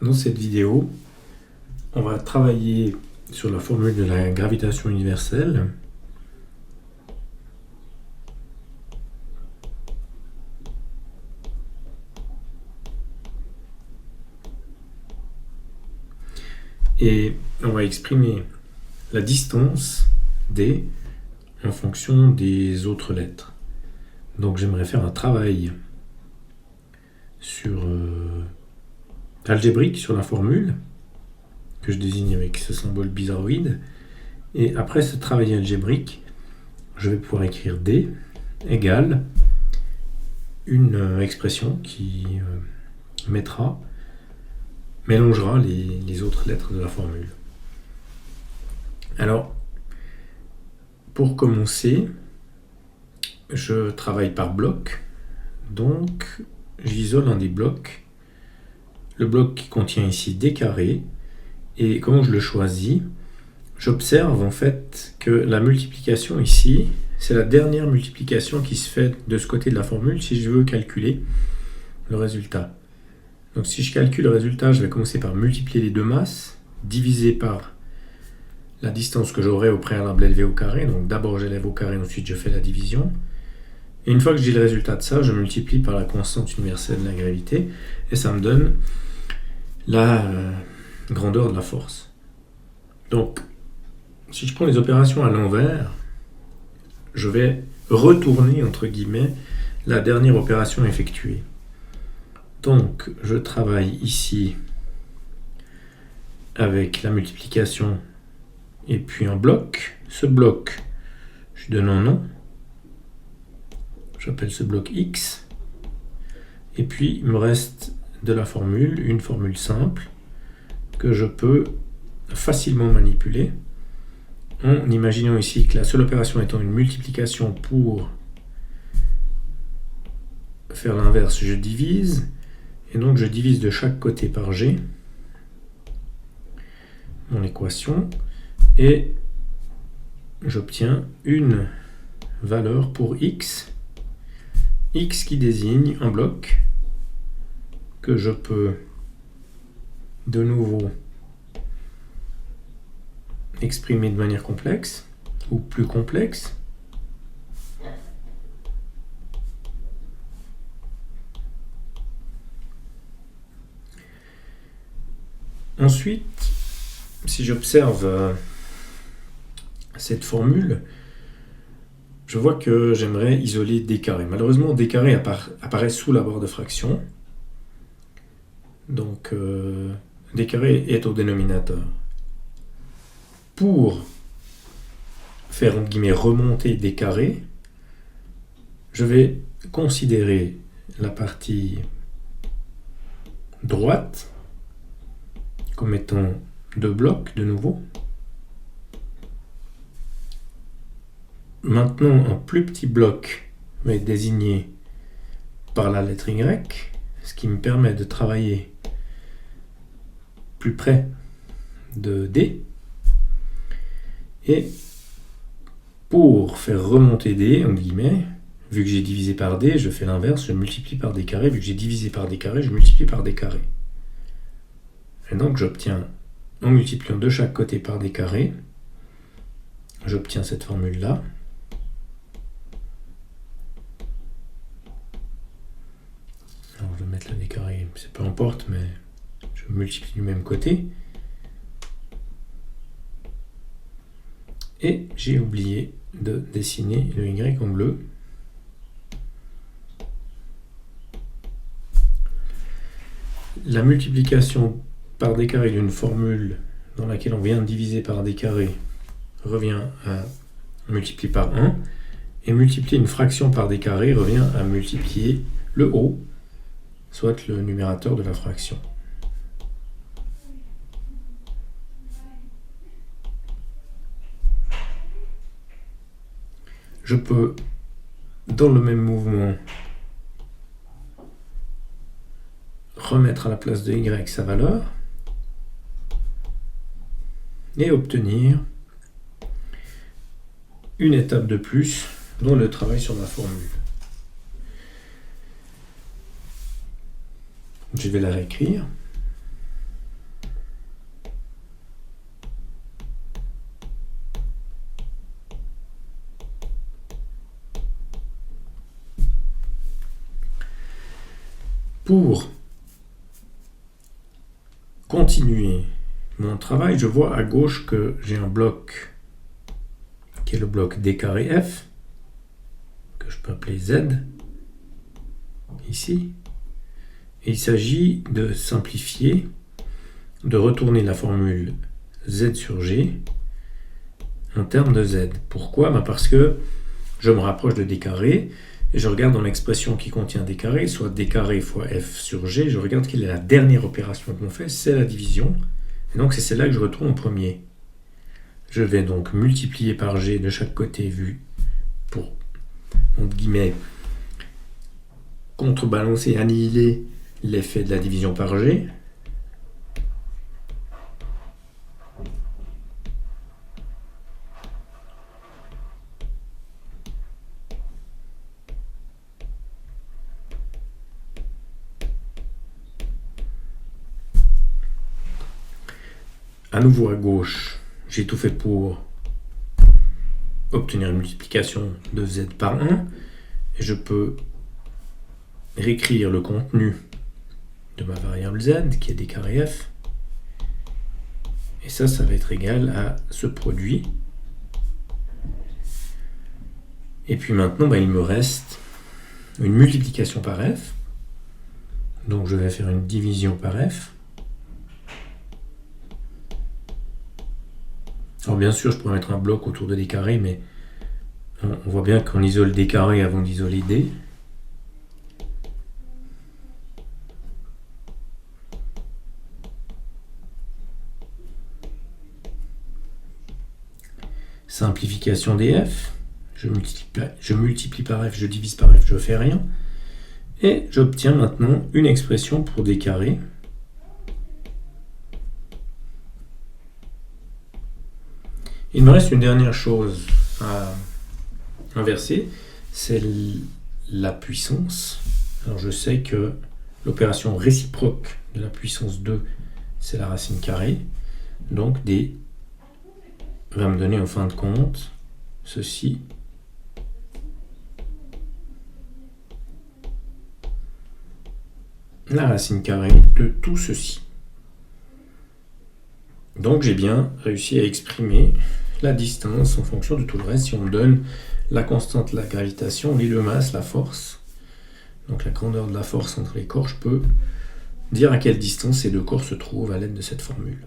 Dans cette vidéo, on va travailler sur la formule de la gravitation universelle. Et on va exprimer la distance d en fonction des autres lettres. Donc j'aimerais faire un travail sur algébrique sur la formule que je désigne avec ce symbole bizarroïde. Et après ce travail algébrique, je vais pouvoir écrire d égale une expression qui mélangera les autres lettres de la formule. Alors, pour commencer, je travaille par bloc. Donc, j'isole un des blocs. Le bloc qui contient ici d carré. Et comment je le choisis? J'observe en fait que la multiplication ici, c'est la dernière multiplication qui se fait de ce côté de la formule si je veux calculer le résultat. Donc si je calcule le résultat, je vais commencer par multiplier les deux masses, diviser par la distance que j'aurai au préalable élevé au carré. Donc d'abord j'élève au carré, ensuite je fais la division. Et une fois que j'ai le résultat de ça, je multiplie par la constante universelle de la gravité, et ça me donne la grandeur de la force. Donc, si je prends les opérations à l'envers, je vais retourner, entre guillemets, la dernière opération effectuée. Donc, je travaille ici avec la multiplication et puis un bloc. Ce bloc, je donne un nom. J'appelle ce bloc X. Et puis, il me reste de la formule, une formule simple, que je peux facilement manipuler en imaginant ici que la seule opération étant une multiplication. Pour faire l'inverse, je divise, et donc je divise de chaque côté par g mon équation, et j'obtiens une valeur pour x qui désigne un bloc que je peux de nouveau exprimer de manière complexe ou plus complexe. Ensuite, si j'observe cette formule, je vois que j'aimerais isoler d carré. Malheureusement, d carré apparaît sous la barre de fraction. Donc, d carré est au dénominateur. Pour faire, entre guillemets, remonter d carré, je vais considérer la partie droite comme étant deux blocs de nouveau. Maintenant, un plus petit bloc va être désigné par la lettre Y, ce qui me permet de travailler plus près de D. Et pour faire remonter D, entre guillemets, vu que j'ai divisé par D, je fais l'inverse, je multiplie par D carré. Vu que j'ai divisé par D carré, je multiplie par D carré. Et donc j'obtiens, en multipliant de chaque côté par D carré, j'obtiens cette formule-là. Alors je vais mettre le D carré, c'est peu importe, mais je multiplie du même côté. Et j'ai oublié de dessiner le Y en bleu. La multiplication par d carré d'une formule dans laquelle on vient de diviser par d carré revient à multiplier par 1, et multiplier une fraction par d carré revient à multiplier le haut, soit le numérateur de la fraction. Je peux, dans le même mouvement, remettre à la place de y sa valeur et obtenir une étape de plus dans le travail sur ma formule. Je vais la réécrire. Pour continuer mon travail, je vois à gauche que j'ai un bloc qui est le bloc d carré f, que je peux appeler z, ici. Et il s'agit de simplifier, de retourner la formule z sur g en termes de z. Pourquoi ? Parce que je me rapproche de d carré, et je regarde dans l'expression qui contient d carré, soit d carré fois f sur g, je regarde quelle est la dernière opération qu'on fait, c'est la division. Et donc c'est celle-là que je retourne en premier. Je vais donc multiplier par g de chaque côté vu pour, entre guillemets, contrebalancer, annihiler l'effet de la division par g. À nouveau à gauche, j'ai tout fait pour obtenir une multiplication de z par 1. Et je peux réécrire le contenu de ma variable z, qui est d carré f. Et ça va être égal à ce produit. Et puis maintenant, il me reste une multiplication par f. Donc je vais faire une division par f. Alors bien sûr, je pourrais mettre un bloc autour de d carré, mais on voit bien qu'on isole d carré avant d'isoler d. Simplification des f. Je multiplie par f, je divise par f, je fais rien. Et j'obtiens maintenant une expression pour d carré. Il me reste une dernière chose à inverser, c'est la puissance. Alors je sais que l'opération réciproque de la puissance 2, c'est la racine carrée. Donc d va me donner en fin de compte ceci. La racine carrée de tout ceci. Donc j'ai bien réussi à exprimer la distance en fonction de tout le reste. Si on me donne la constante de la gravitation, les deux masses, la force, donc la grandeur de la force entre les corps, je peux dire à quelle distance ces deux corps se trouvent à l'aide de cette formule.